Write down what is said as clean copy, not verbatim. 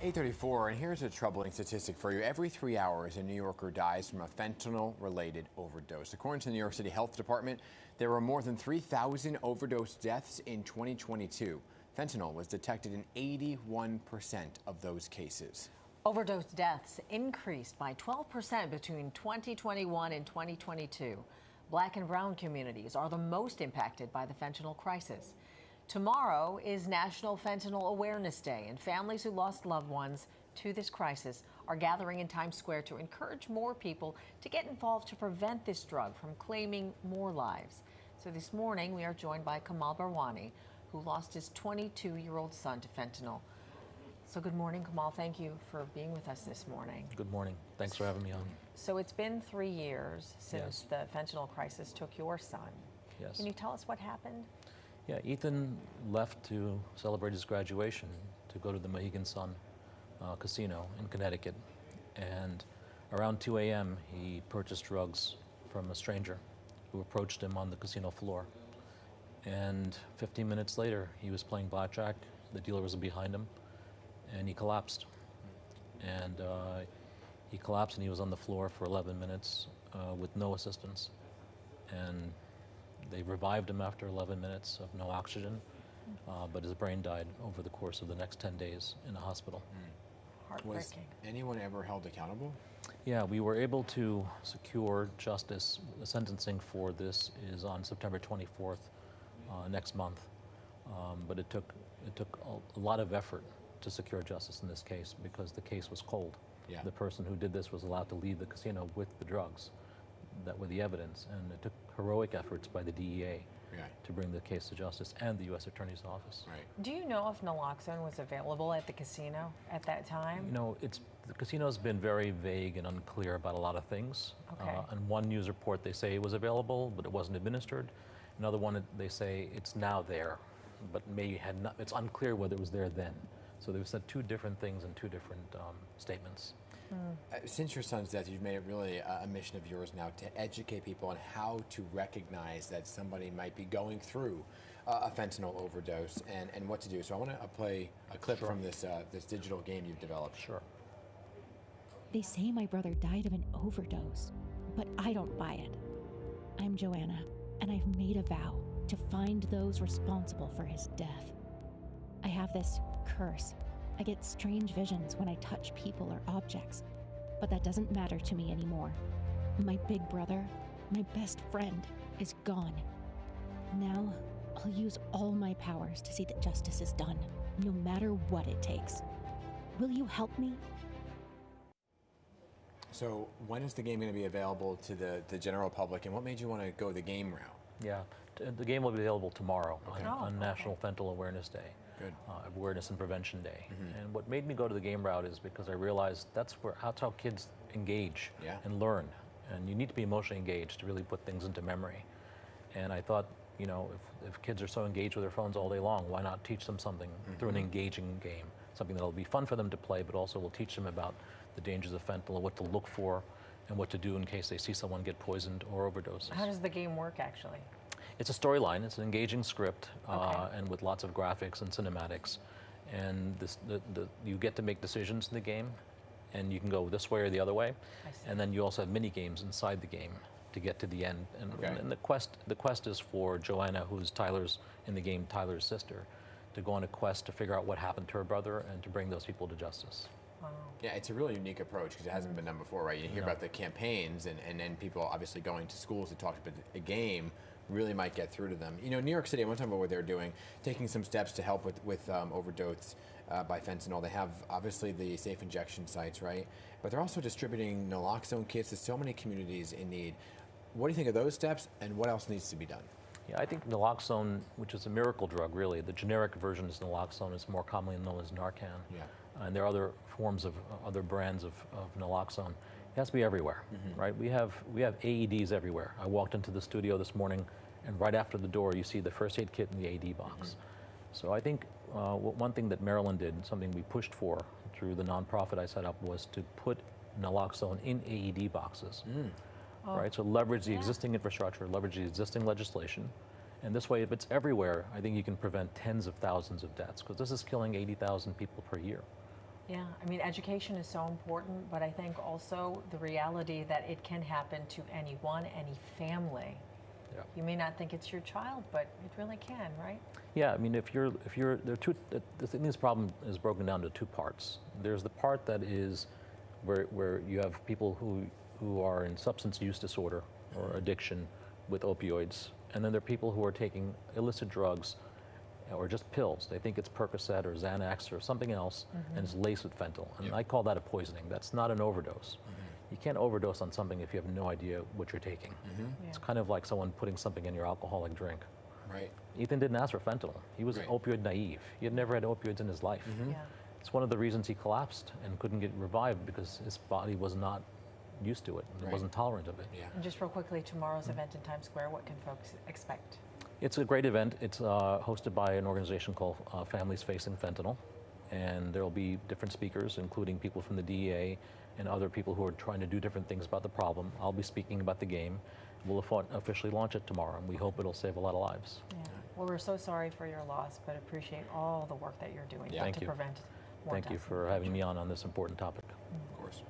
8:34, and here's a troubling statistic for you. Every 3 hours, a New Yorker dies from a fentanyl-related overdose. According to the New York City Health Department, there were more than 3,000 overdose deaths in 2022. Fentanyl was detected in 81% of those cases. Overdose deaths increased by 12% between 2021 and 2022. Black and brown communities are the most impacted by the fentanyl crisis. Tomorrow is National Fentanyl Awareness Day, and families who lost loved ones to this crisis are gathering in Times Square to encourage more people to get involved to prevent this drug from claiming more lives. So this morning, we are joined by Kamal Bherwani, who lost his 22-year-old son to fentanyl. So good morning, Kamal. Thank you for being with us this morning. Good morning. Thanks for having me on. So it's been 3 years since the fentanyl crisis took your son. Yes. Can you tell us what happened? Yeah, Ethan left to celebrate his graduation to go to the Mohegan Sun casino in Connecticut. And around 2 a.m., he purchased drugs from a stranger who approached him on the casino floor. And 15 minutes later, he was playing blackjack. The dealer was behind him, and he collapsed. And he collapsed, and he was on the floor for 11 minutes with no assistance. And they revived him after 11 minutes of no oxygen, but his brain died over the course of the next 10 days in a hospital. Heartbreaking. Was anyone ever held accountable? Yeah, we were able to secure justice. The sentencing for this is on September 24th, next month. But it took a lot of effort to secure justice in this case because the case was cold. Yeah. The person who did this was allowed to leave the casino with the drugs that were the evidence, and it took heroic efforts by the DEA to bring the case to justice and the U.S. Attorney's Office. Right. Do you know if naloxone was available at the casino at that time? You know, the casino's been very vague and unclear about a lot of things. Okay. On one news report, they say it was available, but it wasn't administered. Another one, they say it's now there, but maybe had not. It's unclear whether it was there then. So they've said two different things in two different statements. Since your son's death, you've made it really a mission of yours now to educate people on how to recognize that somebody might be going through a fentanyl overdose and what to do. So I want to play a clip from this digital game you've developed. Sure. They say my brother died of an overdose, but I don't buy it. I'm Joanna, and I've made a vow to find those responsible for his death. I have this curse. I get strange visions when I touch people or objects, but that doesn't matter to me anymore. My big brother, my best friend, is gone. Now, I'll use all my powers to see that justice is done, no matter what it takes. Will you help me? So when is the game going to be available to the general public, and what made you want to go the game route? Yeah, the game will be available tomorrow on National okay. Fentanyl Awareness Day. Good. Awareness and Prevention Day. And what made me go to the game route is because I realized that's how kids engage and learn. And you need to be emotionally engaged to really put things into memory. And I thought, you know, if kids are so engaged with their phones all day long, why not teach them something through an engaging game? Something that'll be fun for them to play, but also will teach them about the dangers of fentanyl, what to look for, and what to do in case they see someone get poisoned or overdoses. How does the game work, actually? It's a storyline. It's an engaging script, and with lots of graphics and cinematics. And you get to make decisions in the game, and you can go this way or the other way. And then you also have mini games inside the game to get to the end. And the quest is for Joanna, who's in the game Tyler's sister, to go on a quest to figure out what happened to her brother and to bring those people to justice. Wow. Yeah, it's a really unique approach because it hasn't been done before, right? You hear about the campaigns and then people obviously going to schools to talk about a game really might get through to them. You know, New York City, I want to talk about what they're doing, taking some steps to help with overdose by fentanyl. They have obviously the safe injection sites, right? But they're also distributing naloxone kits to so many communities in need. What do you think of those steps, and what else needs to be done? Yeah, I think naloxone, which is a miracle drug, really, the generic version is naloxone, is more commonly known as Narcan. Yeah. And there are other forms of other brands of naloxone. It has to be everywhere, right? We have AEDs everywhere. I walked into the studio this morning, and right after the door, you see the first aid kit in the AED box. So I think one thing that Maryland did, something we pushed for through the nonprofit I set up, was to put naloxone in AED boxes. Right? So leverage the existing infrastructure, leverage the existing legislation, and this way, if it's everywhere, I think you can prevent tens of thousands of deaths, because this is killing 80,000 people per year. Yeah, I mean, education is so important, but I think also the reality that it can happen to anyone, any family. Yeah. You may not think it's your child, but it really can, right? Yeah, I mean, there are two. I think this problem is broken down to two parts. There's the part that is where you have people who are in substance use disorder or addiction with opioids, and then there are people who are taking illicit drugs or just pills. They think it's Percocet or Xanax or something else, and it's laced with fentanyl. And I call that a poisoning. That's not an overdose. You can't overdose on something if you have no idea what you're taking. Yeah. It's kind of like someone putting something in your alcoholic drink. Right. Ethan didn't ask for fentanyl. He was opioid naive. He had never had opioids in his life. Yeah. It's one of the reasons he collapsed and couldn't get revived, because his body was not used to it. It wasn't tolerant of it. Yeah. And just real quickly, tomorrow's event in Times Square, what can folks expect? It's a great event. It's hosted by an organization called Families Facing Fentanyl. And there will be different speakers, including people from the DEA and other people who are trying to do different things about the problem. I'll be speaking about the game. We'll officially launch it tomorrow, and we hope it'll save a lot of lives. Yeah. Well, we're so sorry for your loss, but appreciate all the work that you're doing Thank to you. prevent more Thank you deaths in for the having future. me on this important topic. Of course.